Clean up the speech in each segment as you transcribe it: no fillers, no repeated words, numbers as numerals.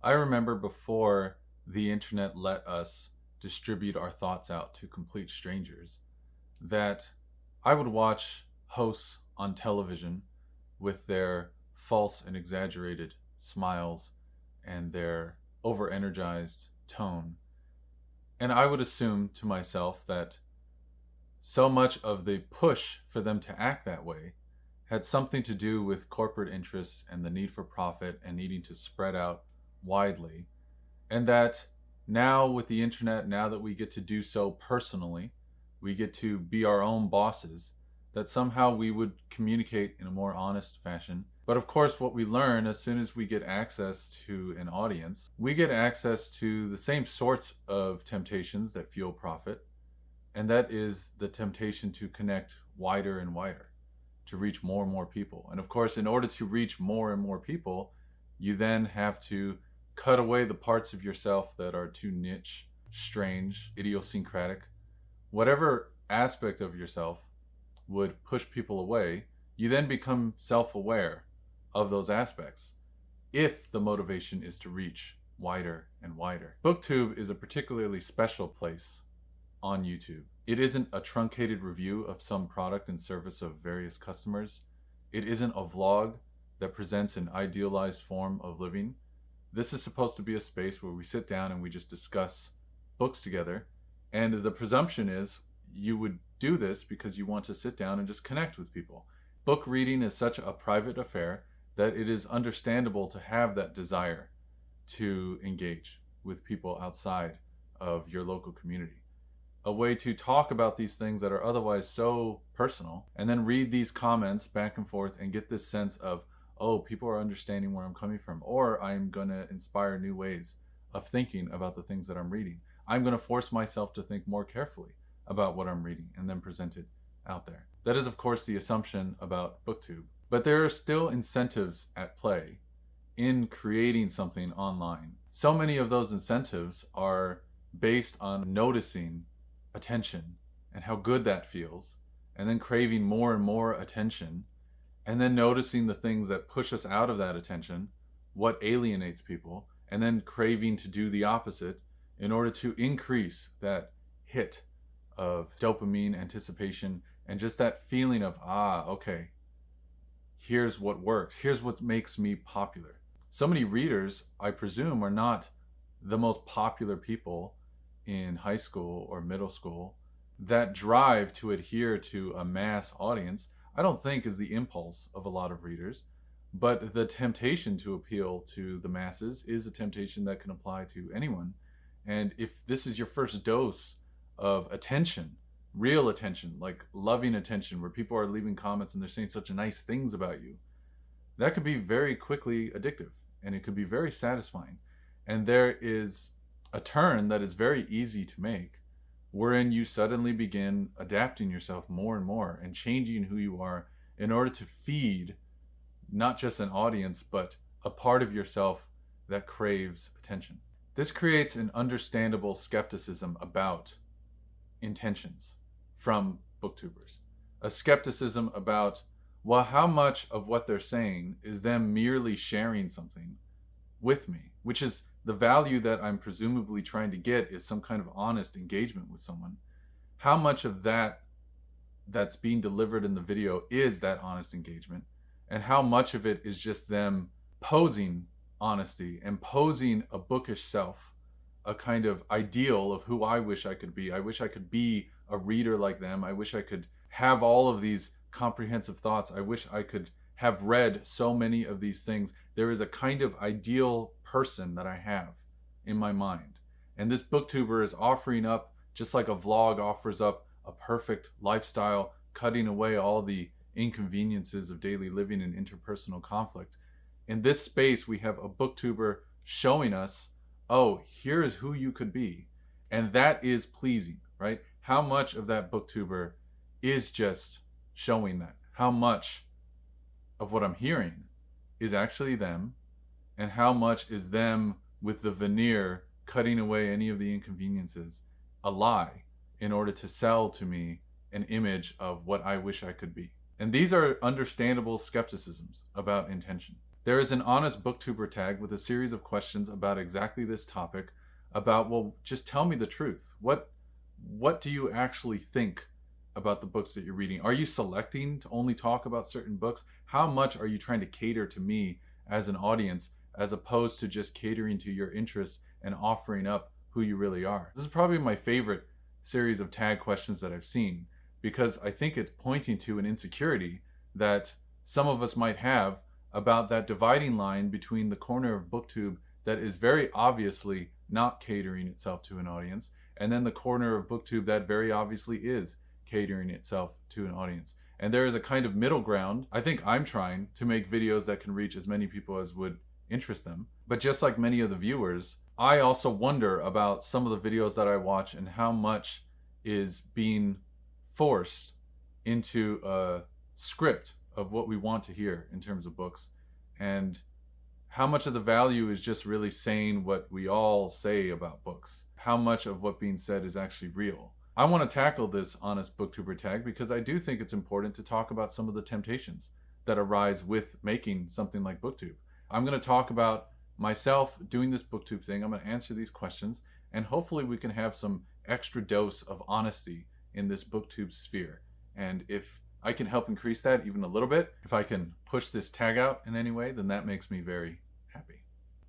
I remember before the internet let us distribute our thoughts out to complete strangers, that I would watch hosts on television with their false and exaggerated smiles and their over energized tone. And I would assume to myself that so much of the push for them to act that way had something to do with corporate interests and the need for profit and needing to spread out widely. And that now, with the internet, now that we get to do so personally, we get to be our own bosses, that somehow we would communicate in a more honest fashion. But of course, what we learn as soon as we get access to an audience, we get access to the same sorts of temptations that fuel profit, and that is the temptation to connect wider and wider, to reach more and more people. And of course, in order to reach more and more people, you then have to cut away the parts of yourself that are too niche, strange, idiosyncratic. Whatever aspect of yourself would push people away, you then become self aware of those aspects if the motivation is to reach wider and wider. BookTube is a particularly special place on YouTube. It isn't a truncated review of some product and service of various customers. It isn't a vlog that presents an idealized form of living. This is supposed to be a space where we sit down and we just discuss books together. And the presumption is you would do this because you want to sit down and just connect with people. Book reading is such a private affair that it is understandable to have that desire to engage with people outside of your local community. A way to talk about these things that are otherwise so personal, and then read these comments back and forth and get this sense of, oh, people are understanding where I'm coming from, or I'm going to inspire new ways of thinking about the things that I'm reading. I'm going to force myself to think more carefully about what I'm reading and then present it out there. That is, of course, the assumption about BookTube. But there are still incentives at play in creating something online. So many of those incentives are based on noticing attention and how good that feels, and then craving more and more attention, and then noticing the things that push us out of that attention, what alienates people, and then craving to do the opposite in order to increase that hit of dopamine, anticipation, and just that feeling of, okay, here's what works, here's what makes me popular. So many readers, I presume, are not the most popular people in high school or middle school. That drive to adhere to a mass audience, I don't think is the impulse of a lot of readers, but the temptation to appeal to the masses is a temptation that can apply to anyone. And if this is your first dose of attention, real attention, like loving attention, where people are leaving comments and they're saying such nice things about you, that could be very quickly addictive, and it could be very satisfying. And there is a turn that is very easy to make, wherein you suddenly begin adapting yourself more and more and changing who you are in order to feed not just an audience, but a part of yourself that craves attention. This creates an understandable skepticism about intentions from booktubers. A skepticism about, well, how much of what they're saying is them merely sharing something with me, which is the value that I'm presumably trying to get, is some kind of honest engagement with someone. How much of that that's being delivered in the video is that honest engagement, and how much of it is just them posing honesty and posing a bookish self, a kind of ideal of who I wish I could be. I wish I could be a reader like them. I wish I could have all of these comprehensive thoughts. I wish I could have read so many of these things. There is a kind of ideal person that I have in my mind. And this booktuber is offering up, just like a vlog offers up a perfect lifestyle, cutting away all the inconveniences of daily living and interpersonal conflict. In this space, we have a booktuber showing us, oh, here's who you could be. And that is pleasing, right? How much of that booktuber is just showing that? How much of what I'm hearing is actually them, and how much is them with the veneer cutting away any of the inconveniences, a lie, in order to sell to me an image of what I wish I could be? And these are understandable skepticisms about intention. There is an Honest BookTuber Tag with a series of questions about exactly this topic, about, well, just tell me the truth. What do you actually think about the books that you're reading? Are you selecting to only talk about certain books? How much are you trying to cater to me as an audience, as opposed to just catering to your interests and offering up who you really are? This is probably my favorite series of tag questions that I've seen, because I think it's pointing to an insecurity that some of us might have about that dividing line between the corner of BookTube that is very obviously not catering itself to an audience, and then the corner of BookTube that very obviously is catering itself to an audience. And there is a kind of middle ground. I think I'm trying to make videos that can reach as many people as would interest them. But just like many of the viewers, I also wonder about some of the videos that I watch and how much is being forced into a script of what we want to hear in terms of books, and how much of the value is just really saying what we all say about books. How much of what being said is actually real. I want to tackle this Honest BookTuber Tag because I do think it's important to talk about some of the temptations that arise with making something like BookTube. I'm going to talk about myself doing this BookTube thing. I'm going to answer these questions, and hopefully we can have some extra dose of honesty in this BookTube sphere. And if I can help increase that even a little bit, if I can push this tag out in any way, then that makes me very happy.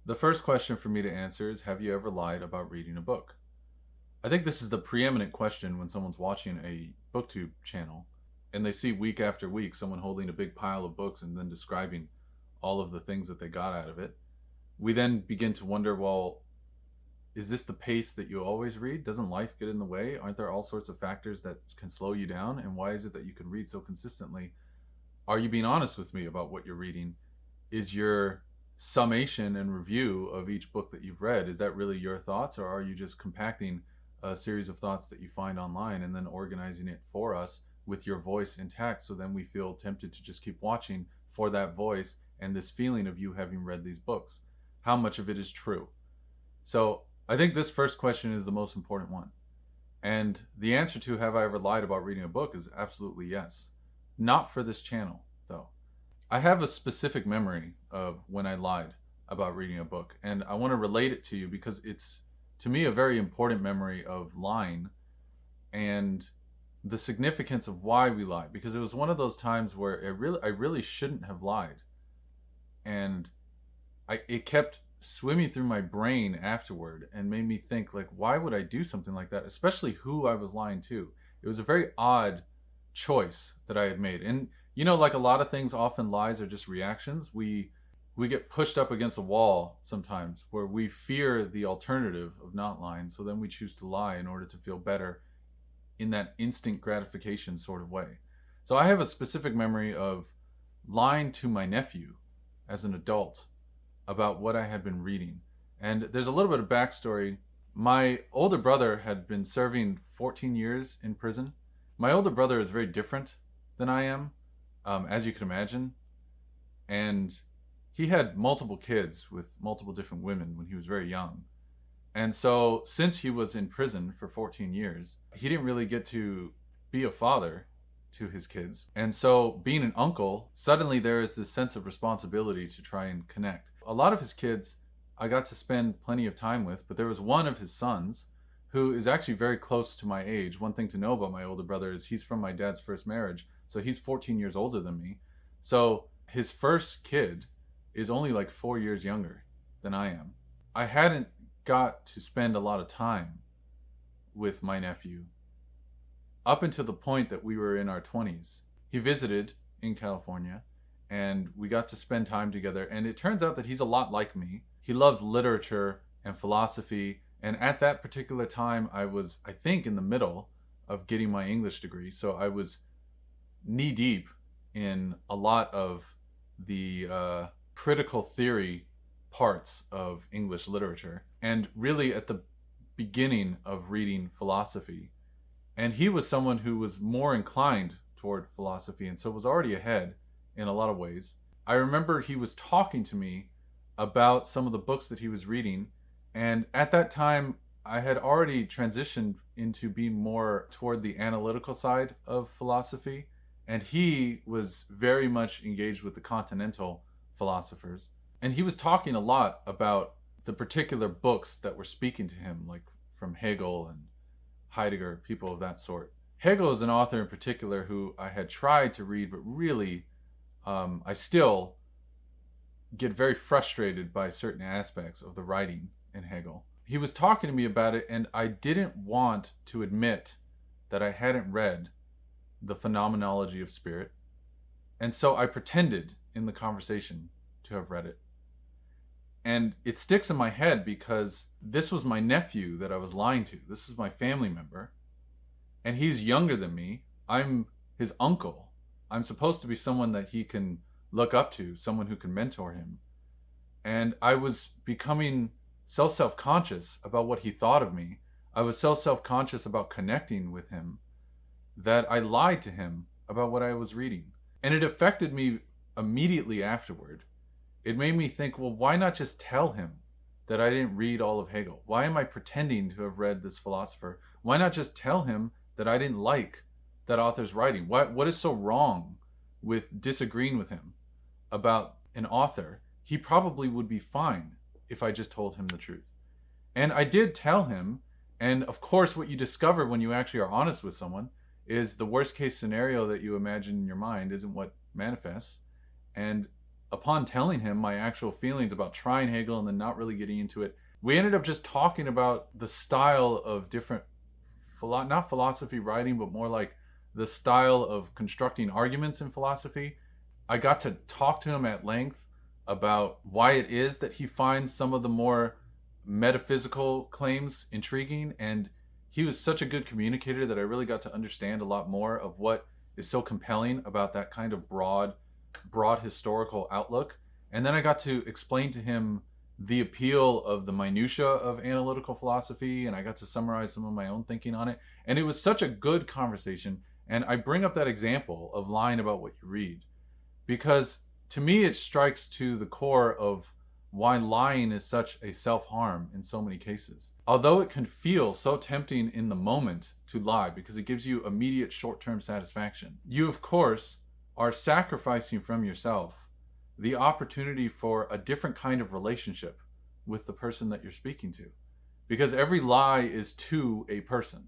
The first question for me to answer is, have you ever lied about reading a book? I think this is the preeminent question when someone's watching a BookTube channel and they see week after week someone holding a big pile of books and then describing all of the things that they got out of it. We then begin to wonder, well, is this the pace that you always read? Doesn't life get in the way? Aren't there all sorts of factors that can slow you down? And why is it that you can read so consistently? Are you being honest with me about what you're reading? Is your summation and review of each book that you've read, is that really your thoughts, or are you just compacting a series of thoughts that you find online and then organizing it for us with your voice intact, so then we feel tempted to just keep watching for that voice and this feeling of you having read these books? How much of it is true? So I think this first question is the most important one. And the answer to have I ever lied about reading a book is absolutely yes. Not for this channel, though. I have a specific memory of when I lied about reading a book, and I want to relate it to you because it's, to me, a very important memory of lying and the significance of why we lie. Because it was one of those times where I really shouldn't have lied. And it kept swimming through my brain afterward and made me think, like, why would I do something like that? Especially who I was lying to. It was a very odd choice that I had made. And, you know, like a lot of things, often lies are just reactions. We get pushed up against a wall sometimes where we fear the alternative of not lying. So then we choose to lie in order to feel better in that instant gratification sort of way. So I have a specific memory of lying to my nephew as an adult about what I had been reading. And there's a little bit of backstory. My older brother had been serving 14 years in prison. My older brother is very different than I am, as you can imagine. And he had multiple kids with multiple different women when he was very young. And so since he was in prison for 14 years, he didn't really get to be a father to his kids. And so being an uncle, suddenly there is this sense of responsibility to try and connect. A lot of his kids I got to spend plenty of time with, but there was one of his sons who is actually very close to my age. One thing to know about my older brother is he's from my dad's first marriage, so he's 14 years older than me. So his first kid is only like 4 years younger than I am. I hadn't got to spend a lot of time with my nephew up until the point that we were in our 20s. He visited in California, and we got to spend time together. And it turns out that he's a lot like me. He loves literature and philosophy. And at that particular time, I was, I think, in the middle of getting my English degree. So I was knee deep in a lot of the critical theory parts of English literature, and really at the beginning of reading philosophy. And he was someone who was more inclined toward philosophy, and so was already ahead in a lot of ways. I remember he was talking to me about some of the books that he was reading, and at that time I had already transitioned into being more toward the analytical side of philosophy, and he was very much engaged with the continental philosophers. And he was talking a lot about the particular books that were speaking to him, like from Hegel and Heidegger, people of that sort. Hegel is an author in particular who I had tried to read, but really, I still get very frustrated by certain aspects of the writing in Hegel. He was talking to me about it, and I didn't want to admit that I hadn't read The Phenomenology of Spirit. And so I pretended in the conversation to have read it. And it sticks in my head because this was my nephew that I was lying to. This is my family member. And he's younger than me. I'm his uncle. I'm supposed to be someone that he can look up to, someone who can mentor him. And I was becoming so self-conscious about what he thought of me. I was so self-conscious about connecting with him that I lied to him about what I was reading. And it affected me immediately afterward. It made me think, well, why not just tell him that I didn't read all of Hegel? Why am I pretending to have read this philosopher? Why not just tell him that I didn't like that author's writing? What is so wrong with disagreeing with him about an author? He probably would be fine if I just told him the truth. And I did tell him, and of course what you discover when you actually are honest with someone is the worst case scenario that you imagine in your mind isn't what manifests. And upon telling him my actual feelings about trying Hegel and then not really getting into it, we ended up just talking about the style of different, not philosophy writing, but more like the style of constructing arguments in philosophy. I got to talk to him at length about why it is that he finds some of the more metaphysical claims intriguing, and he was such a good communicator that I really got to understand a lot more of what is so compelling about that kind of broad historical outlook. And then I got to explain to him the appeal of the minutia of analytical philosophy, and I got to summarize some of my own thinking on it. And it was such a good conversation. And I bring up that example of lying about what you read because to me it strikes to the core of why lying is such a self-harm in so many cases. Although it can feel so tempting in the moment to lie because it gives you immediate short-term satisfaction, you of course are sacrificing from yourself the opportunity for a different kind of relationship with the person that you're speaking to. Because every lie is to a person.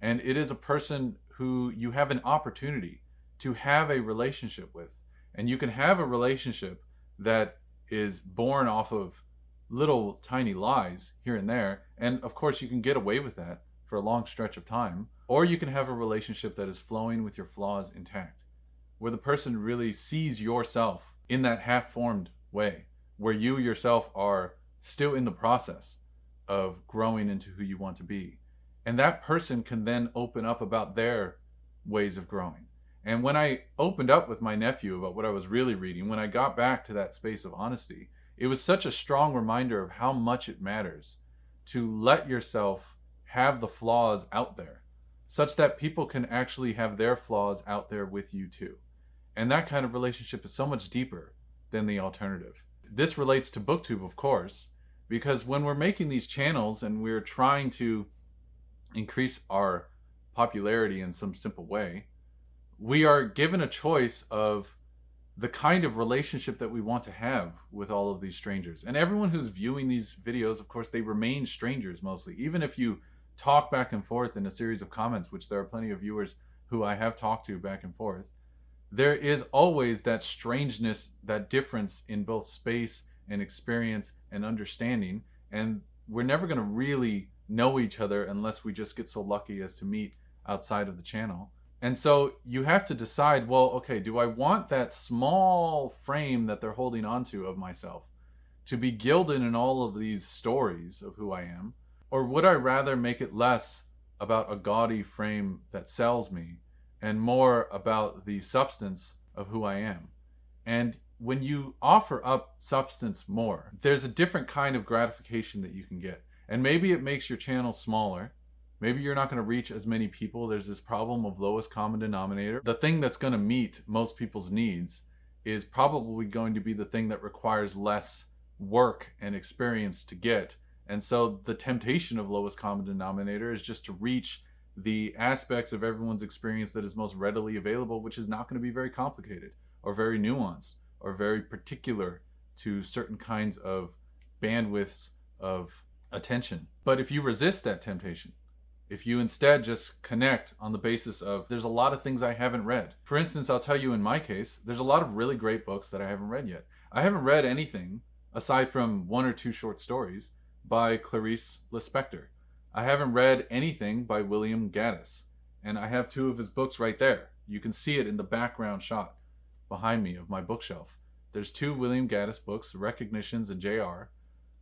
And it is a person who you have an opportunity to have a relationship with. And you can have a relationship that is born off of little tiny lies here and there. And of course, you can get away with that for a long stretch of time. Or you can have a relationship that is flowing with your flaws intact, where the person really sees yourself in that half-formed way, where you yourself are still in the process of growing into who you want to be. And that person can then open up about their ways of growing. And when I opened up with my nephew about what I was really reading, when I got back to that space of honesty, it was such a strong reminder of how much it matters to let yourself have the flaws out there, such that people can actually have their flaws out there with you too. And that kind of relationship is so much deeper than the alternative. This relates to BookTube, of course, because when we're making these channels and we're trying to increase our popularity in some simple way, we are given a choice of the kind of relationship that we want to have with all of these strangers. And everyone who's viewing these videos, of course, they remain strangers mostly. Even if you talk back and forth in a series of comments, which there are plenty of viewers who I have talked to back and forth, there is always that strangeness, that difference in both space and experience and understanding. And we're never going to really know each other unless we just get so lucky as to meet outside of the channel. And so you have to decide, well, okay, do I want that small frame that they're holding onto of myself to be gilded in all of these stories of who I am? Or would I rather make it less about a gaudy frame that sells me and more about the substance of who I am? And when you offer up substance more, there's a different kind of gratification that you can get. And maybe it makes your channel smaller. Maybe you're not going to reach as many people. There's this problem of lowest common denominator. The thing that's going to meet most people's needs is probably going to be the thing that requires less work and experience to get. And so the temptation of lowest common denominator is just to reach the aspects of everyone's experience that is most readily available, which is not going to be very complicated or very nuanced or very particular to certain kinds of bandwidths of attention. But if you resist that temptation, if you instead just connect on the basis of, there's a lot of things I haven't read. For instance, I'll tell you in my case, there's a lot of really great books that I haven't read yet. I haven't read anything aside from 1 or 2 short stories by Clarice Lispector. I haven't read anything by William Gaddis, and I have 2 of his books right there. You can see it in the background shot behind me of my bookshelf. There's 2 William Gaddis books, Recognitions and J.R.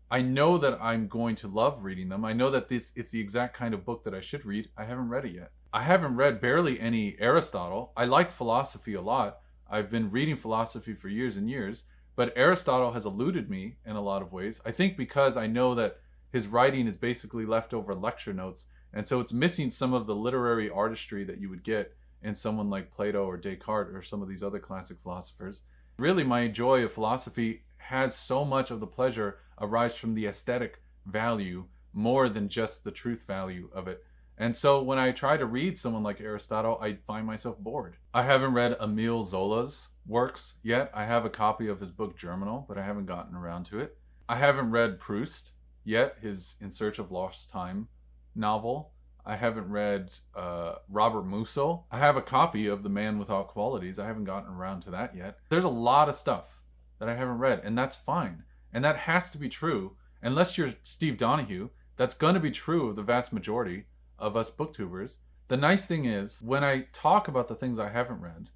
I know that I'm going to love reading them. I know that this is the exact kind of book that I should read. I haven't read it yet. I haven't read barely any Aristotle. I like philosophy a lot. I've been reading philosophy for years and years, but Aristotle has eluded me in a lot of ways. I think because I know that his writing is basically leftover lecture notes, and so it's missing some of the literary artistry that you would get in someone like Plato or Descartes or some of these other classic philosophers. Really, my joy of philosophy has so much of the pleasure arise from the aesthetic value more than just the truth value of it. And so when I try to read someone like Aristotle, I find myself bored. I haven't read Emile Zola's works yet. I have a copy of his book Germinal, but I haven't gotten around to it. I haven't read Proust yet, his In Search of Lost Time novel. I haven't read Robert Musil. I have a copy of The Man Without Qualities. I haven't gotten around to that yet. There's a lot of stuff that I haven't read, and that's fine. And that has to be true. Unless you're Steve Donahue, that's going to be true of the vast majority of us booktubers. The nice thing is, when I talk about the things I haven't read,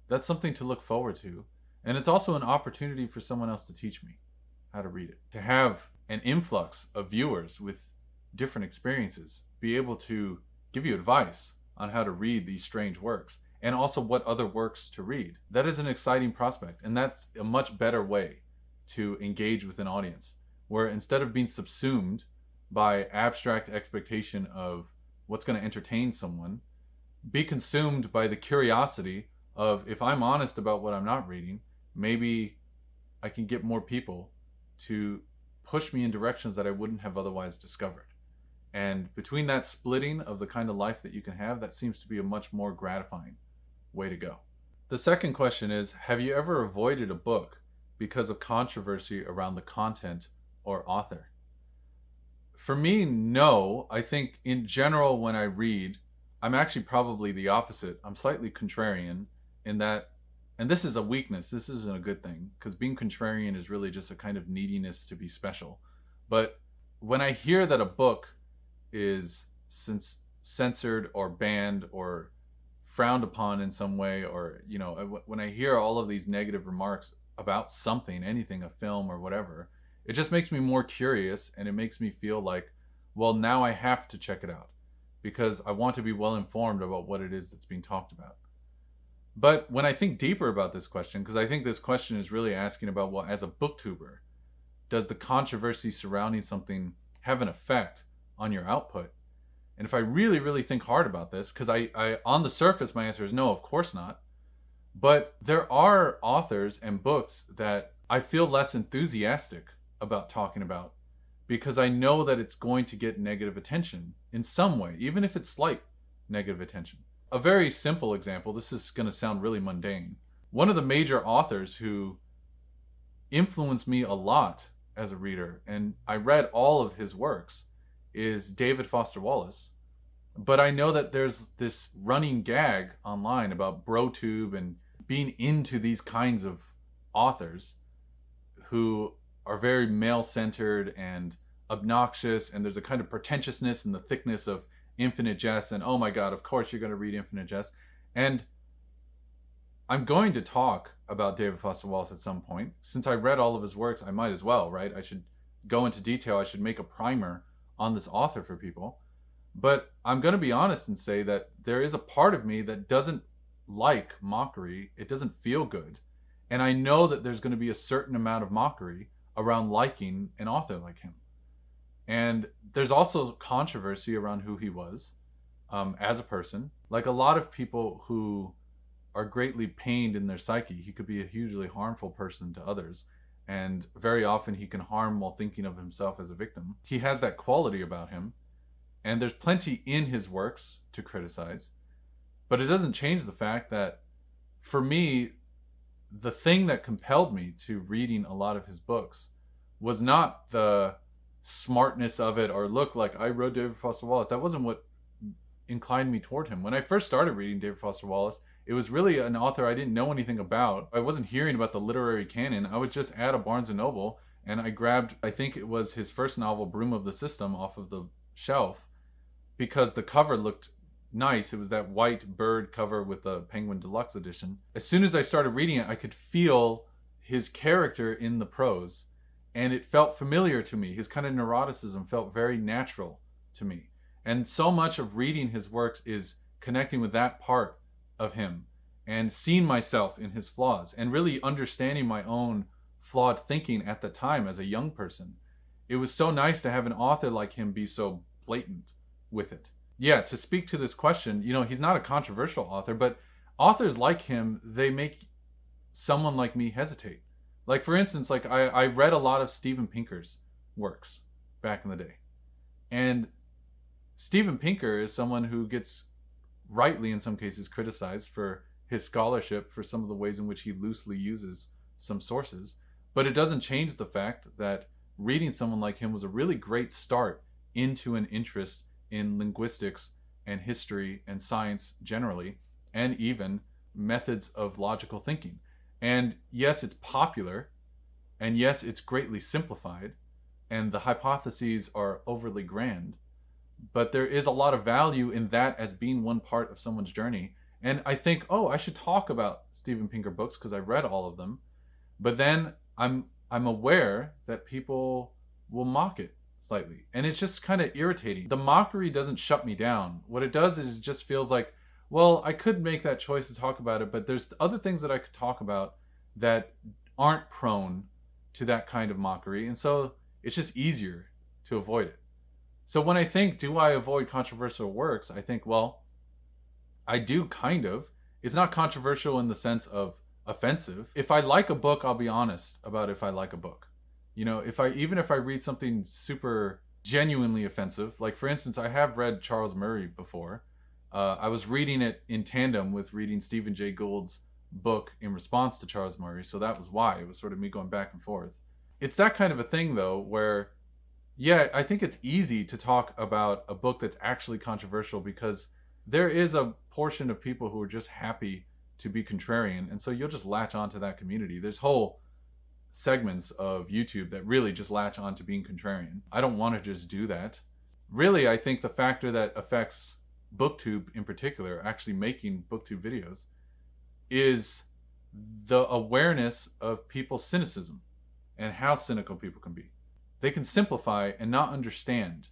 that's something to look forward to. And it's also an opportunity for someone else to teach me how to read it. To have an influx of viewers with different experiences be able to give you advice on how to read these strange works, and also what other works to read. That is an exciting prospect, and that's a much better way to engage with an audience, where instead of being subsumed by abstract expectation of what's going to entertain someone, be consumed by the curiosity of, if I'm honest about what I'm not reading, maybe I can get more people to push me in directions that I wouldn't have otherwise discovered. And between that splitting of the kind of life that you can have, that seems to be a much more gratifying way to go. The second question is, have you ever avoided a book because of controversy around the content or author? For me, no. I think in general, when I read, I'm actually probably the opposite. I'm slightly contrarian in that, and this is a weakness, this isn't a good thing, because being contrarian is really just a kind of neediness to be special. But when I hear that a book is censored or banned or frowned upon in some way, or when I hear all of these negative remarks about something, anything, a film or whatever, it just makes me more curious, and it makes me feel like, well, now I have to check it out because I want to be well informed about what it is that's being talked about. But when I think deeper about this question, because I think this question is really asking about, well, as a booktuber, does the controversy surrounding something have an effect on your output? And if I really, really think hard about this, because I on the surface, my answer is no, of course not. But there are authors and books that I feel less enthusiastic about talking about because I know that it's going to get negative attention in some way, even if it's slight negative attention. A very simple example, this is going to sound really mundane. One of the major authors who influenced me a lot as a reader, and I read all of his works, is David Foster Wallace. But I know that there's this running gag online about BroTube and being into these kinds of authors who are very male-centered and obnoxious, and there's a kind of pretentiousness in the thickness of Infinite Jest, and oh my god, of course you're going to read Infinite Jest. And I'm going to talk about David Foster Wallace at some point. Since I read all of his works, I might as well, right? I should go into detail. I should make a primer on this author for people. But I'm going to be honest and say that there is a part of me that doesn't like mockery. It doesn't feel good. And I know that there's going to be a certain amount of mockery around liking an author like him. And there's also controversy around who he was as a person. Like a lot of people who are greatly pained in their psyche, he could be a hugely harmful person to others. And very often he can harm while thinking of himself as a victim. He has that quality about him. And there's plenty in his works to criticize. But it doesn't change the fact that, for me, the thing that compelled me to reading a lot of his books was not the smartness of it or look like I wrote David Foster Wallace. That wasn't what inclined me toward him. When I first started reading David Foster Wallace, it was really an author I didn't know anything about. I wasn't hearing about the literary canon. I was just at a Barnes and Noble and I grabbed, I think it was his first novel, Broom of the System, off of the shelf because the cover looked nice. It was that white bird cover with the Penguin Deluxe edition. As soon as I started reading it, I could feel his character in the prose and it felt familiar to me. His kind of neuroticism felt very natural to me. And so much of reading his works is connecting with that part of him and seeing myself in his flaws and really understanding my own flawed thinking at the time as a young person. It was so nice to have an author like him be so blatant with it. Yeah, to speak to this question, he's not a controversial author, but authors like him, they make someone like me hesitate. Like, for instance, like I read a lot of Steven Pinker's works back in the day. And Steven Pinker is someone who gets rightly, in some cases, criticized for his scholarship, for some of the ways in which he loosely uses some sources. But it doesn't change the fact that reading someone like him was a really great start into an interest in linguistics and history and science generally, and even methods of logical thinking. And yes, it's popular, and yes, it's greatly simplified, and the hypotheses are overly grand, but there is a lot of value in that as being one part of someone's journey. And I think, I should talk about Steven Pinker books because I read all of them, but then I'm aware that people will mock it slightly, and it's just kind of irritating. The mockery doesn't shut me down. What it does is it just feels like, well, I could make that choice to talk about it, but there's other things that I could talk about that aren't prone to that kind of mockery, and so it's just easier to avoid it. So when I think, do I avoid controversial works, I think, well, I do kind of. It's not controversial in the sense of offensive. If I like a book, I'll be honest about if I like a book. Even if I read something super genuinely offensive, like for instance, I have read Charles Murray before. I was reading it in tandem with reading Stephen Jay Gould's book in response to Charles Murray, so that was why. It was sort of me going back and forth. It's that kind of a thing, though, where, yeah, I think it's easy to talk about a book that's actually controversial because there is a portion of people who are just happy to be contrarian, and so you'll just latch onto that community. There's whole segments of YouTube that really just latch on to being contrarian. I don't want to just do that. Really, I think the factor that affects BookTube in particular, actually making BookTube videos, is the awareness of people's cynicism and how cynical people can be. They can simplify and not understand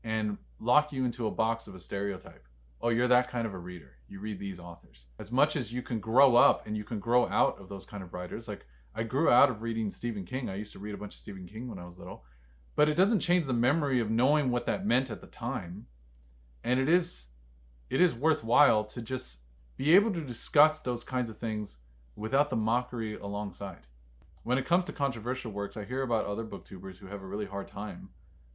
and lock you into a box of a stereotype. Oh, you're that kind of a reader. You read these authors. As much as you can grow up and you can grow out of those kind of writers, like I grew out of reading Stephen King. I used to read a bunch of Stephen King when I was little, but it doesn't change the memory of knowing what that meant at the time. And it is worthwhile to just be able to discuss those kinds of things without the mockery alongside. When it comes to controversial works, I hear about other booktubers who have a really hard time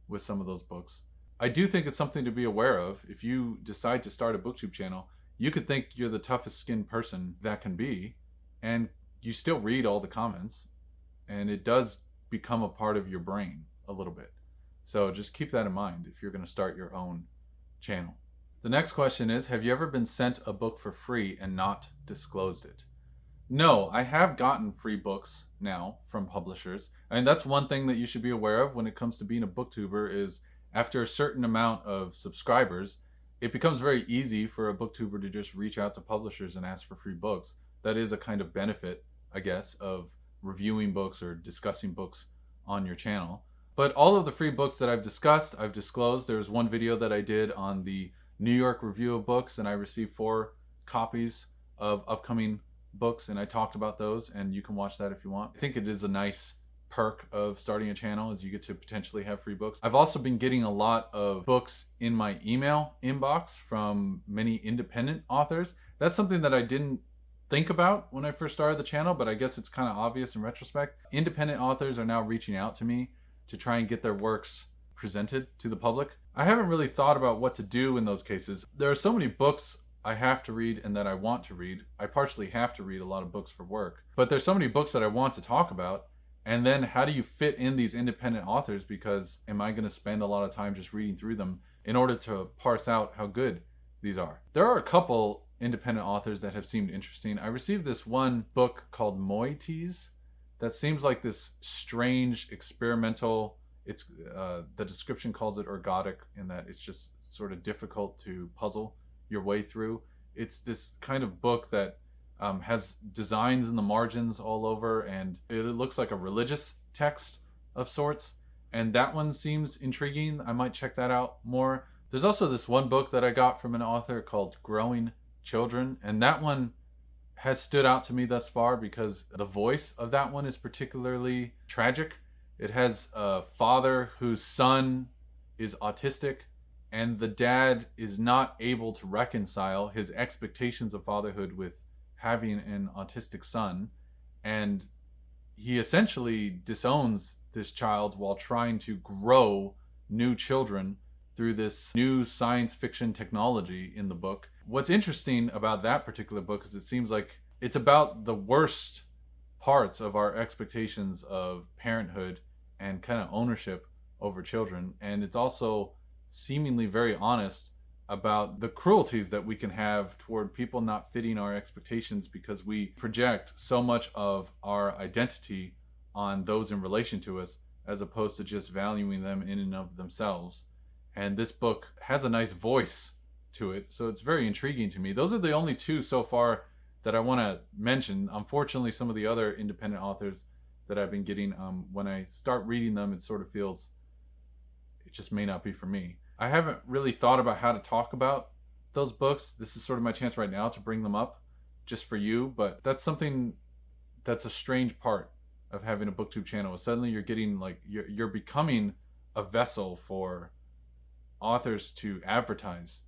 with some of those books. I do think it's something to be aware of. If you decide to start a BookTube channel, you could think you're the toughest skinned person that can be, and you still read all the comments, and it does become a part of your brain a little bit. So just keep that in mind if you're going to start your own channel. The next question is, have you ever been sent a book for free and not disclosed it? No, I have gotten free books now from publishers. And that's one thing that you should be aware of when it comes to being a booktuber is after a certain amount of subscribers, it becomes very easy for a booktuber to just reach out to publishers and ask for free books. That is a kind of benefit, I guess, of reviewing books or discussing books on your channel. But all of the free books that I've discussed, I've disclosed. There was one video that I did on the New York review of books, and I received 4 copies of upcoming books, and I talked about those, and you can watch that if you want. I think it is a nice perk of starting a channel is you get to potentially have free books. I've also been getting a lot of books in my email inbox from many independent authors. That's something that I didn't think about when I first started the channel, but I guess it's kind of obvious in retrospect. Independent authors are now reaching out to me to try and get their works presented to the public. I haven't really thought about what to do in those cases. There are so many books I have to read and that I want to read. I partially have to read a lot of books for work. But there's so many books that I want to talk about. And then how do you fit in these independent authors? Because am I going to spend a lot of time just reading through them in order to parse out how good these are? There are a couple independent authors that have seemed interesting. I received this one book called Moieties that seems like this strange experimental. It's the description calls it ergodic in that it's just sort of difficult to puzzle your way through. It's this kind of book that has designs in the margins all over, and it looks like a religious text of sorts. And that one seems intriguing. I might check that out more. There's also this one book that I got from an author called Growing Children, and that one has stood out to me thus far because the voice of that one is particularly tragic. It has a father whose son is autistic, and the dad is not able to reconcile his expectations of fatherhood with having an autistic son, and he essentially disowns this child while trying to grow new children through this new science fiction technology in the book. What's interesting about that particular book is it seems like it's about the worst parts of our expectations of parenthood and kind of ownership over children, and it's also seemingly very honest about the cruelties that we can have toward people not fitting our expectations because we project so much of our identity on those in relation to us as opposed to just valuing them in and of themselves. And this book has a nice voice to it, so it's very intriguing to me. Those are the only two so far that I want to mention. Unfortunately, some of the other independent authors that I've been getting, when I start reading them, it sort of feels it just may not be for me. I haven't really thought about how to talk about those books. This is sort of my chance right now to bring them up just for you, but that's something that's a strange part of having a BookTube channel. Suddenly you're getting like, you're becoming a vessel for authors to advertise.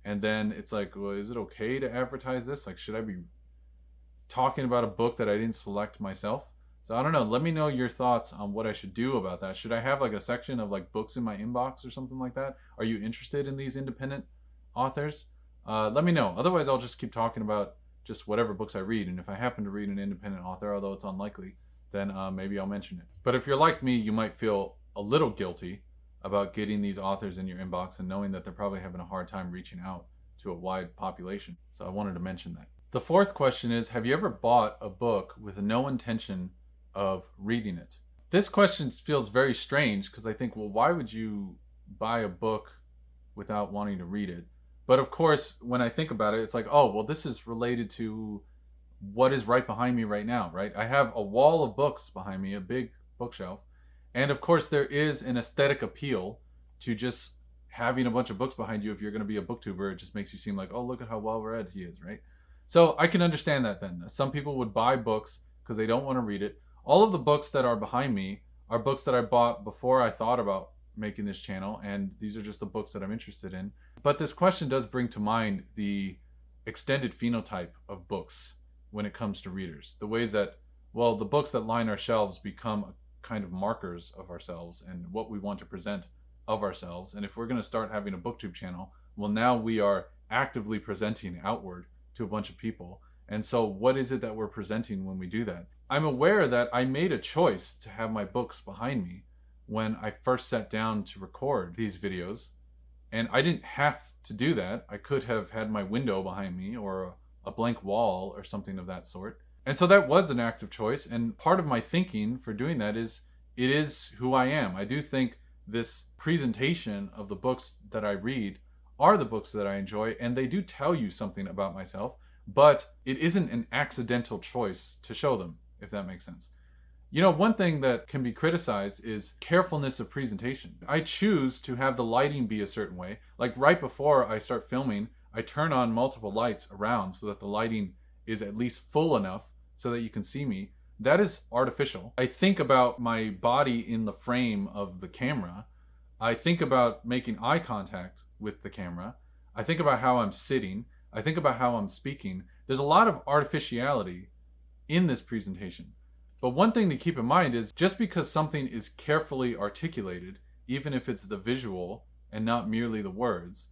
And then it's like, well, is it okay to advertise this? Like, should I be talking about a book that I didn't select myself? So I don't know. Let me know your thoughts on what I should do about that. Should I have like a section of like books in my inbox or something like that? Are you interested in these independent authors? Let me know. Otherwise, I'll just keep talking about just whatever books I read. And if I happen to read an independent author, although it's unlikely, then maybe I'll mention it. But if you're like me, you might feel a little guilty about getting these authors in your inbox and knowing that they're probably having a hard time reaching out to a wide population. So I wanted to mention that. The fourth question is, have you ever bought a book with no intention of reading it? This question feels very strange because I think, well, why would you buy a book without wanting to read it? But of course, when I think about it, it's like, oh, well, this is related to what is right behind me right now, right? I have a wall of books behind me, a big bookshelf. And of course, there is an aesthetic appeal to just having a bunch of books behind you. If you're going to be a booktuber, it just makes you seem like, oh, look at how well read he is, right? So I can understand that then. Some people would buy books because they don't want to read it. All of the books that are behind me are books that I bought before I thought about making this channel, and these are just the books that I'm interested in. But this question does bring to mind the extended phenotype of books when it comes to readers. The ways that, well, the books that line our shelves become kind of markers of ourselves and what we want to present of ourselves. And if we're going to start having a BookTube channel, well, now we are actively presenting outward to a bunch of people. And so what is it that we're presenting when we do that? I'm aware that I made a choice to have my books behind me when I first sat down to record these videos. And I didn't have to do that. I could have had my window behind me or a blank wall or something of that sort. And so that was an active choice. And part of my thinking for doing that is, it is who I am. I do think this presentation of the books that I read are the books that I enjoy, and they do tell you something about myself, but it isn't an accidental choice to show them, if that makes sense. You know, one thing that can be criticized is carefulness of presentation. I choose to have the lighting be a certain way. Like right before I start filming, I turn on multiple lights around so that the lighting is at least full enough so that you can see me. That is artificial. I think about my body in the frame of the camera. I think about making eye contact with the camera. I think about how I'm sitting. I think about how I'm speaking. There's a lot of artificiality in this presentation. But one thing to keep in mind is just because something is carefully articulated, even if it's the visual and not merely the words,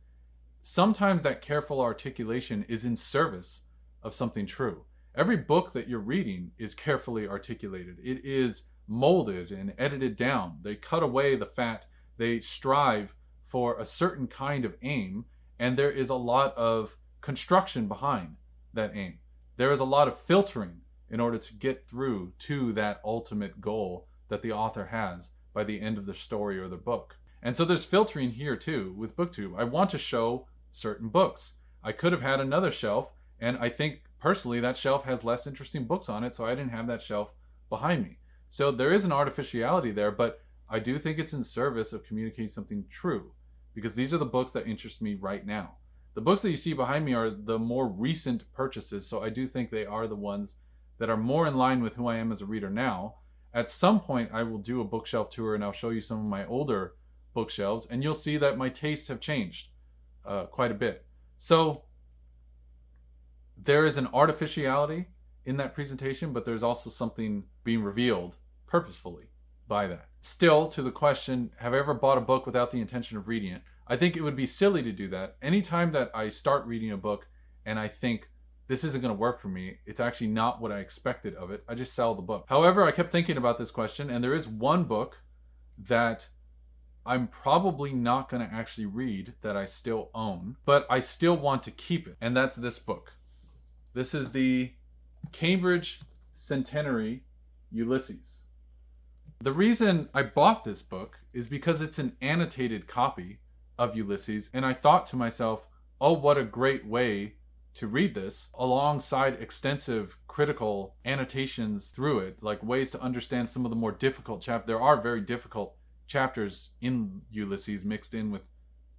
sometimes that careful articulation is in service of something true. Every book that you're reading is carefully articulated. It is molded and edited down. They cut away the fat. They strive for a certain kind of aim, and there is a lot of construction behind that aim. There is a lot of filtering in order to get through to that ultimate goal that the author has by the end of the story or the book. And so there's filtering here too with BookTube. I want to show certain books. I could have had another shelf, and I think personally that shelf has less interesting books on it, so I didn't have that shelf behind me. So there is an artificiality there, but I do think it's in service of communicating something true, because these are the books that interest me right now. The books that you see behind me are the more recent purchases, so I do think they are the ones that are more in line with who I am as a reader now. At some point, I will do a bookshelf tour and I'll show you some of my older bookshelves, and you'll see that my tastes have changed quite a bit. So there is an artificiality in that presentation, but there's also something being revealed purposefully by that. Still, to the question, have I ever bought a book without the intention of reading it? I think it would be silly to do that. Anytime that I start reading a book and I think this isn't going to work for me, it's actually not what I expected of it, I just sell the book. However, I kept thinking about this question, and there is one book that I'm probably not going to actually read that I still own, but I still want to keep it, and that's this book. This is the Cambridge Centenary Ulysses. The reason I bought this book is because it's an annotated copy of Ulysses, and I thought to myself, oh, what a great way to read this alongside extensive critical annotations through it, like ways to understand some of the more difficult chapters. There are very difficult chapters in Ulysses mixed in with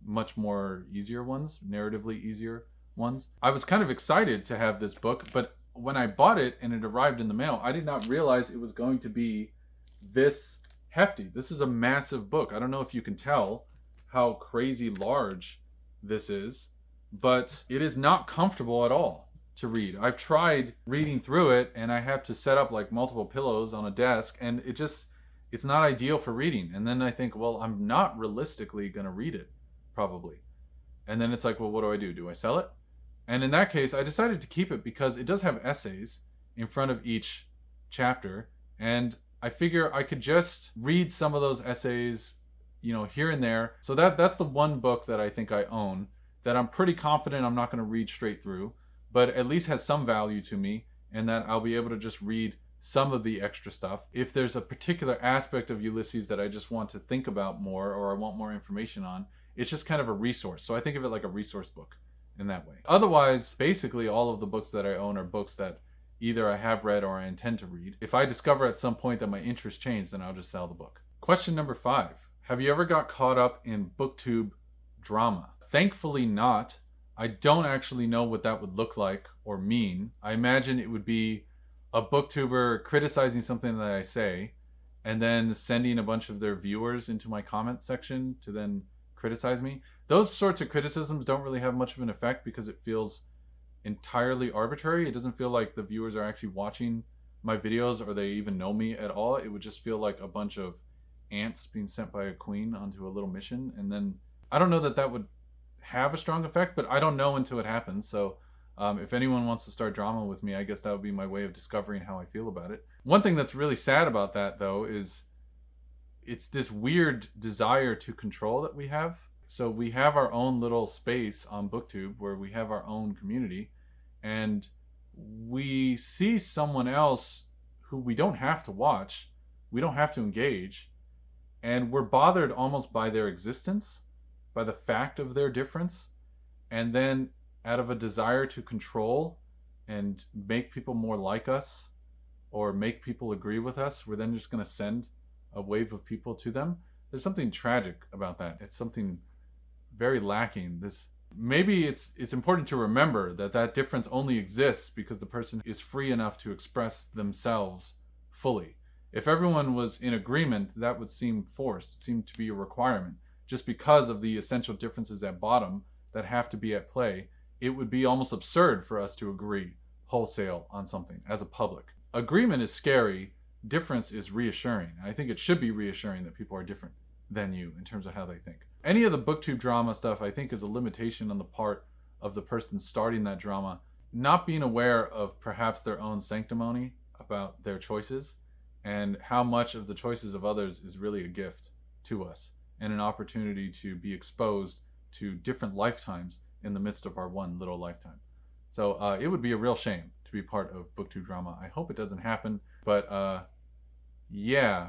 much more easier ones, narratively easier ones. I was kind of excited to have this book, but when I bought it and it arrived in the mail, I did not realize it was going to be this hefty. This is a massive book. I don't know if you can tell how crazy large this is, but it is not comfortable at all to read. I've tried reading through it and I have to set up like multiple pillows on a desk, and it's not ideal for reading. And then I think, well, I'm not realistically going to read it, probably. And then it's like, well, what do? Do I sell it? And in that case, I decided to keep it because it does have essays in front of each chapter. And I figure I could just read some of those essays, here and there. So that's the one book that I think I own that I'm pretty confident I'm not going to read straight through, but at least has some value to me, and that I'll be able to just read some of the extra stuff. If there's a particular aspect of Ulysses that I just want to think about more or I want more information on, it's just kind of a resource. So I think of it like a resource book in that way. Otherwise, basically all of the books that I own are books that either I have read or I intend to read. If I discover at some point that my interest changed, then I'll just sell the book. Question number 5. Have you ever got caught up in BookTube drama? Thankfully not. I don't actually know what that would look like or mean. I imagine it would be a booktuber criticizing something that I say and then sending a bunch of their viewers into my comment section to then criticize me. Those sorts of criticisms don't really have much of an effect because it feels entirely arbitrary. It doesn't feel like the viewers are actually watching my videos or they even know me at all. It would just feel like a bunch of ants being sent by a queen onto a little mission. And then I don't know that would have a strong effect, but I don't know until it happens. So if anyone wants to start drama with me, I guess that would be my way of discovering how I feel about it. One thing that's really sad about that, though, is it's this weird desire to control that we have. So we have our own little space on BookTube where we have our own community, and we see someone else who we don't have to watch, we don't have to engage, and we're bothered almost by their existence, by the fact of their difference, and then out of a desire to control and make people more like us or make people agree with us, we're then just going to send a wave of people to them. There's something tragic about that. It's something very lacking. Maybe it's important to remember that difference only exists because the person is free enough to express themselves fully. If everyone was in agreement, that would seem forced. It seemed to be a requirement. Just because of the essential differences at bottom that have to be at play, it would be almost absurd for us to agree wholesale on something as a public. Agreement is scary. Difference is reassuring. I think it should be reassuring that people are different than you in terms of how they think. Any of the BookTube drama stuff, I think, is a limitation on the part of the person starting that drama, not being aware of perhaps their own sanctimony about their choices, and how much of the choices of others is really a gift to us and an opportunity to be exposed to different lifetimes in the midst of our one little lifetime. So it would be a real shame to be part of BookTube drama. I hope it doesn't happen, but yeah,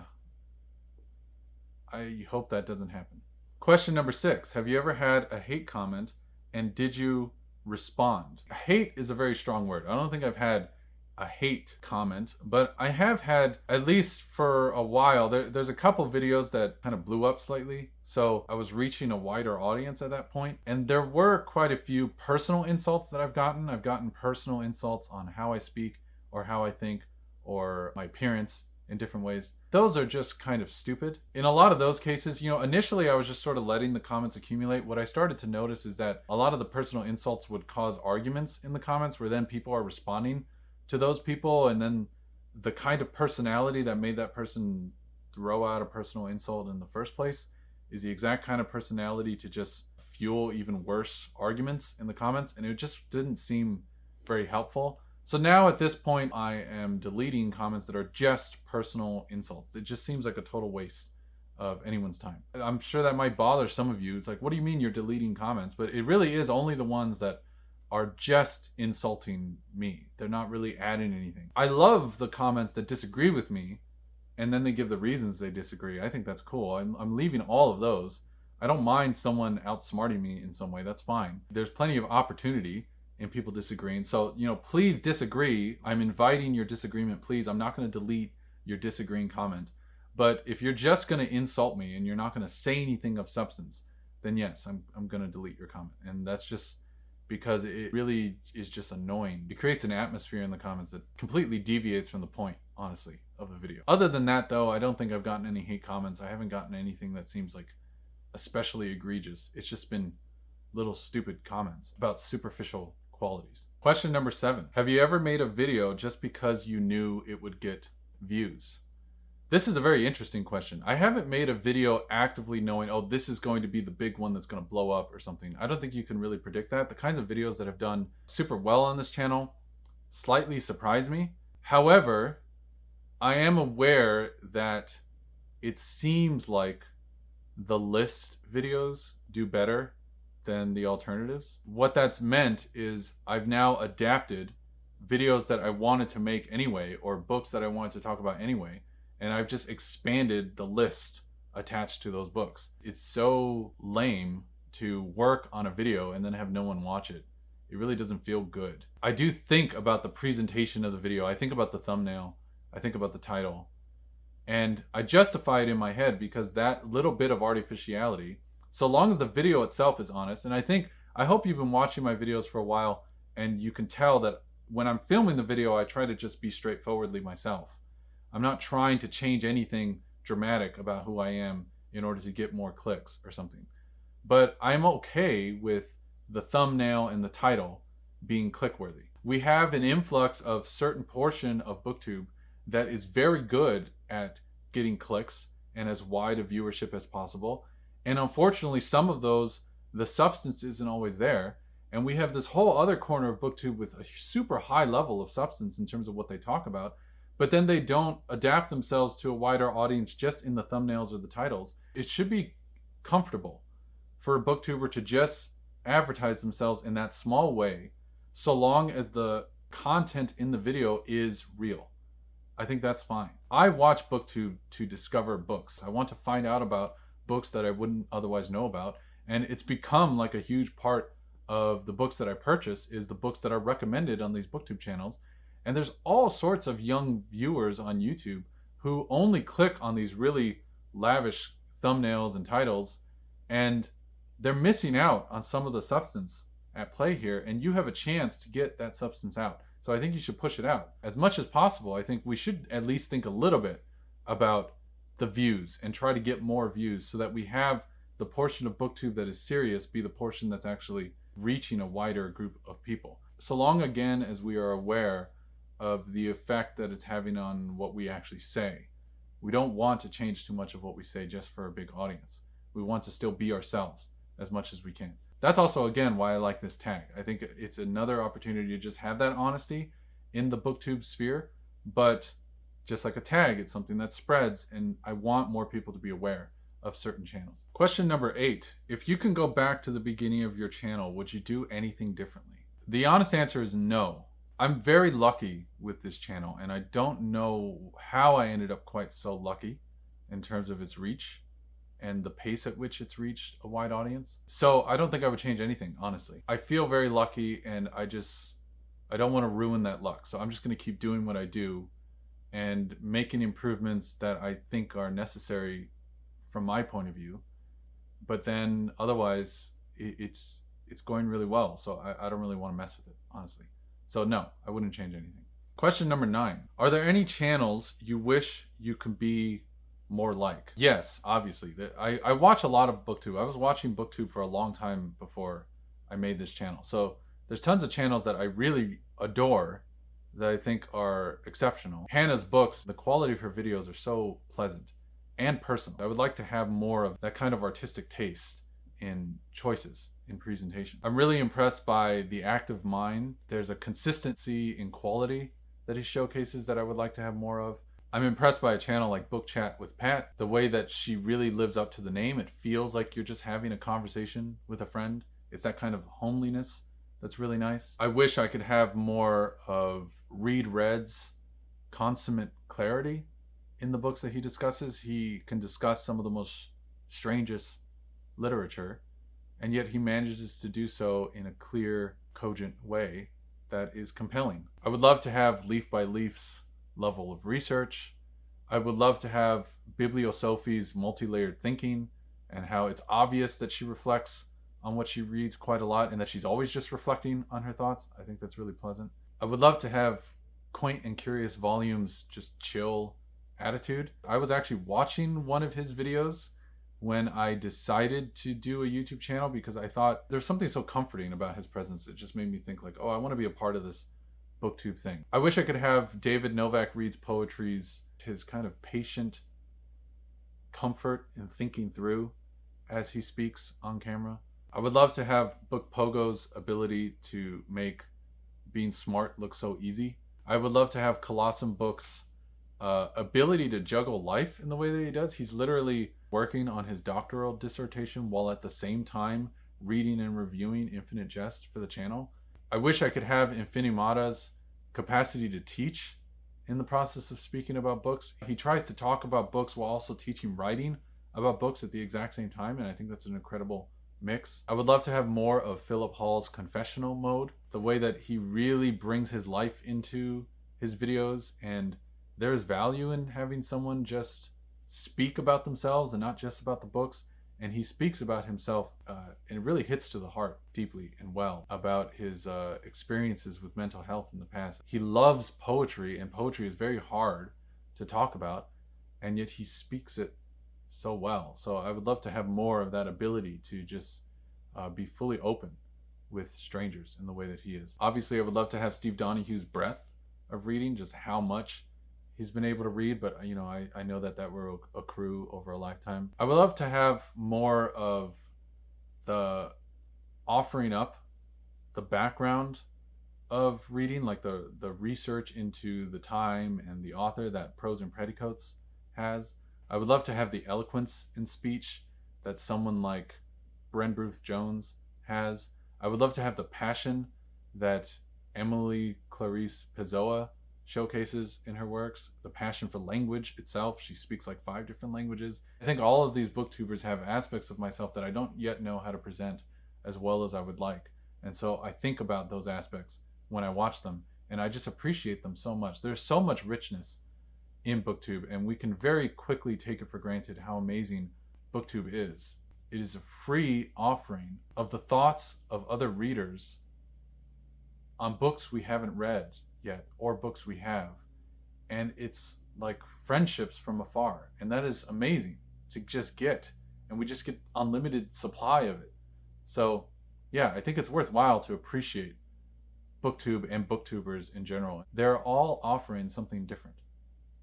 I hope that doesn't happen. Question number 6. Have you ever had a hate comment, and did you respond? Hate is a very strong word. I don't think I've had a hate comment, but I have had, at least for a while, there's a couple videos that kind of blew up slightly, so I was reaching a wider audience at that point, and there were quite a few personal insults that I've gotten. I've gotten personal insults on how I speak or how I think or my appearance in different ways. Those are just kind of stupid. In a lot of those cases, initially I was just sort of letting the comments accumulate. What I started to notice is that a lot of the personal insults would cause arguments in the comments, where then people are responding to those people, and then the kind of personality that made that person throw out a personal insult in the first place is the exact kind of personality to just fuel even worse arguments in the comments, and it just didn't seem very helpful. So now at this point, I am deleting comments that are just personal insults. It just seems like a total waste of anyone's time. I'm sure that might bother some of you. It's like, what do you mean you're deleting comments? But it really is only the ones that are just insulting me. They're not really adding anything. I love the comments that disagree with me, and then they give the reasons they disagree. I think that's cool. I'm leaving all of those. I don't mind someone outsmarting me in some way. That's fine. There's plenty of opportunity in people disagreeing. So, please disagree. I'm inviting your disagreement, please. I'm not going to delete your disagreeing comment. But if you're just going to insult me and you're not going to say anything of substance, then yes, I'm going to delete your comment. And that's just because it really is just annoying. It creates an atmosphere in the comments that completely deviates from the point, honestly, of the video. Other than that, though, I don't think I've gotten any hate comments. I haven't gotten anything that seems like especially egregious. It's just been little stupid comments about superficial qualities. Question number 7. Have you ever made a video just because you knew it would get views? This is a very interesting question. I haven't made a video actively knowing, oh, this is going to be the big one that's going to blow up or something. I don't think you can really predict that. The kinds of videos that have done super well on this channel slightly surprise me. However, I am aware that it seems like the list videos do better than the alternatives. What that's meant is I've now adapted videos that I wanted to make anyway, or books that I wanted to talk about anyway, and I've just expanded the list attached to those books. It's so lame to work on a video and then have no one watch it. It really doesn't feel good. I do think about the presentation of the video. I think about the thumbnail. I think about the title. And I justify it in my head because that little bit of artificiality, so long as the video itself is honest, and I hope you've been watching my videos for a while and you can tell that when I'm filming the video, I try to just be straightforwardly myself. I'm not trying to change anything dramatic about who I am in order to get more clicks or something. But I'm okay with the thumbnail and the title being click-worthy. We have an influx of certain portion of BookTube that is very good at getting clicks and as wide a viewership as possible. And unfortunately, some of those, the substance isn't always there. And we have this whole other corner of BookTube with a super high level of substance in terms of what they talk about, but then they don't adapt themselves to a wider audience just in the thumbnails or the titles. It should be comfortable for a booktuber to just advertise themselves in that small way, so long as the content in the video is real. I think that's fine. I watch BookTube to discover books. I want to find out about books that I wouldn't otherwise know about, and it's become like a huge part of the books that I purchase is the books that are recommended on these BookTube channels. And there's all sorts of young viewers on YouTube who only click on these really lavish thumbnails and titles, and they're missing out on some of the substance at play here, and you have a chance to get that substance out. So I think you should push it out as much as possible. I think we should at least think a little bit about the views and try to get more views so that we have the portion of BookTube that is serious be the portion that's actually reaching a wider group of people. So long, again, as we are aware of the effect that it's having on what we actually say. We don't want to change too much of what we say just for a big audience. We want to still be ourselves as much as we can. That's also, again, why I like this tag. I think it's another opportunity to just have that honesty in the BookTube sphere, but just like a tag, it's something that spreads, and I want more people to be aware of certain channels. Question number 8. If you can go back to the beginning of your channel, would you do anything differently? The honest answer is no. I'm very lucky with this channel, and I don't know how I ended up quite so lucky in terms of its reach and the pace at which it's reached a wide audience. So I don't think I would change anything, honestly. I feel very lucky, and I don't want to ruin that luck. So I'm just going to keep doing what I do and making improvements that I think are necessary from my point of view. But then otherwise, it's going really well. So I don't really want to mess with it, honestly. So no, I wouldn't change anything. Question number 9. Are there any channels you wish you could be more like? Yes, obviously. I watch a lot of BookTube. I was watching BookTube for a long time before I made this channel. So there's tons of channels that I really adore that I think are exceptional. Hannah's books, the quality of her videos are so pleasant and personal. I would like to have more of that kind of artistic taste in choices in presentation. I'm really impressed by the active mind. There's a consistency in quality that he showcases that I would like to have more of. I'm impressed by a channel like Book Chat with Pat. The way that she really lives up to the name, it feels like you're just having a conversation with a friend. It's that kind of homeliness that's really nice. I wish I could have more of Reed Red's consummate clarity in the books that he discusses. He can discuss some of the most strangest literature, and yet he manages to do so in a clear, cogent way that is compelling. I would love to have Leaf by Leaf's level of research. I would love to have Bibliosophie's multi-layered thinking and how it's obvious that she reflects on what she reads quite a lot and that she's always just reflecting on her thoughts. I think that's really pleasant. I would love to have Quaint and Curious Volumes just chill attitude. I was actually watching one of his videos when I decided to do a YouTube channel because I thought there's something so comforting about his presence. It just made me think like, oh, I want to be a part of this BookTube thing. I wish I could have David Novak Reed's poetry's his kind of patient comfort in thinking through as he speaks on camera. I would love to have Book Pogo's ability to make being smart look so easy. I would love to have Colossum Books' ability to juggle life in the way that he does. He's literally working on his doctoral dissertation while at the same time reading and reviewing Infinite Jest for the channel. I wish I could have Infinimata's capacity to teach in the process of speaking about books. He tries to talk about books while also teaching writing about books at the exact same time, and I think that's an incredible mix. I would love to have more of Philip Hall's confessional mode, the way that he really brings his life into his videos, and there's value in having someone just speak about themselves and not just about the books. And he speaks about himself and it really hits to the heart deeply and well about his experiences with mental health in the past. He loves poetry, and poetry is very hard to talk about, and yet he speaks it so well. So I would love to have more of that ability to just be fully open with strangers in the way that he is. Obviously, I would love to have Steve Donahue's breadth of reading, just how much he's been able to read, but you know, I know that will accrue over a lifetime. I would love to have more of the offering up the background of reading, like the research into the time and the author that Prose and Petticoats has. I would love to have the eloquence in speech that someone like Bren Bruce Jones has. I would love to have the passion that Emily Clarice Pizzoa showcases in her works, the passion for language itself. She speaks like 5 different languages. I think all of these booktubers have aspects of myself that I don't yet know how to present as well as I would like. And so I think about those aspects when I watch them, and I just appreciate them so much. There's so much richness in BookTube, and we can very quickly take it for granted how amazing BookTube is. It is a free offering of the thoughts of other readers on books we haven't read yet or books we have, and it's like friendships from afar, and that is amazing to just get, and we just get unlimited supply of it. So yeah, I think it's worthwhile to appreciate BookTube and booktubers in general. They're all offering something different,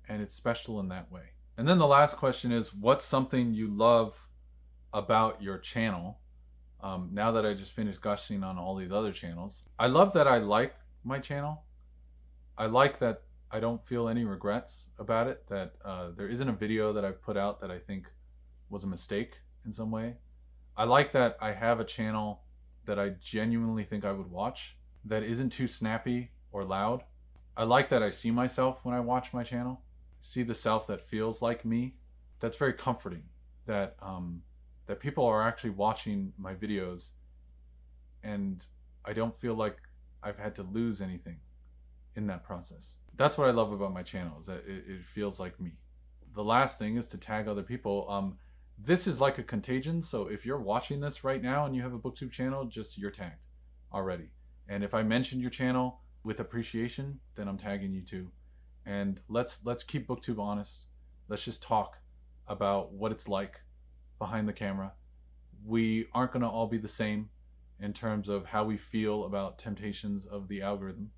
and it's special in that way. And then the last question is, what's something you love about your channel. Now that I just finished gushing on all these other channels, I love that I like my channel. I like that I don't feel any regrets about it, that there isn't a video that I've put out that I think was a mistake in some way. I like that I have a channel that I genuinely think I would watch, that isn't too snappy or loud. I like that I see myself when I watch my channel, see the self that feels like me. That's very comforting, that that people are actually watching my videos and I don't feel like I've had to lose anything in that process. That's what I love about my channel, is that it feels like me. The last thing is to tag other people. This is like a contagion, so if you're watching this right now and you have a BookTube channel, just you're tagged already. And if I mentioned your channel with appreciation, then I'm tagging you too. And let's keep BookTube honest. Let's just talk about what it's like behind the camera. We aren't going to all be the same in terms of how we feel about temptations of the algorithm.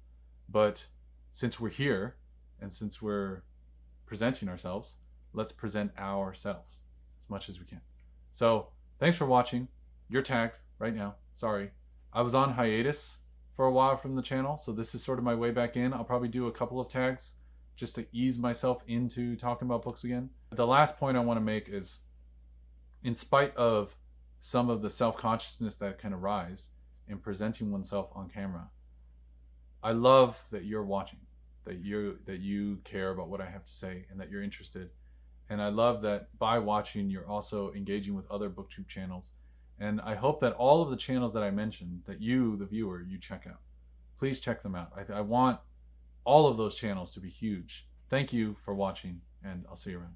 But since we're here and since we're presenting ourselves, let's present ourselves as much as we can. So thanks for watching. You're tagged right now. Sorry. I was on hiatus for a while from the channel, so this is sort of my way back in. I'll probably do a couple of tags just to ease myself into talking about books again. The last point I want to make is, in spite of some of the self-consciousness that can arise in presenting oneself on camera, I love that you're watching, that you care about what I have to say and that you're interested. And I love that by watching, you're also engaging with other BookTube channels. And I hope that all of the channels that I mentioned, that you, the viewer, you check out. Please check them out. I want all of those channels to be huge. Thank you for watching, and I'll see you around.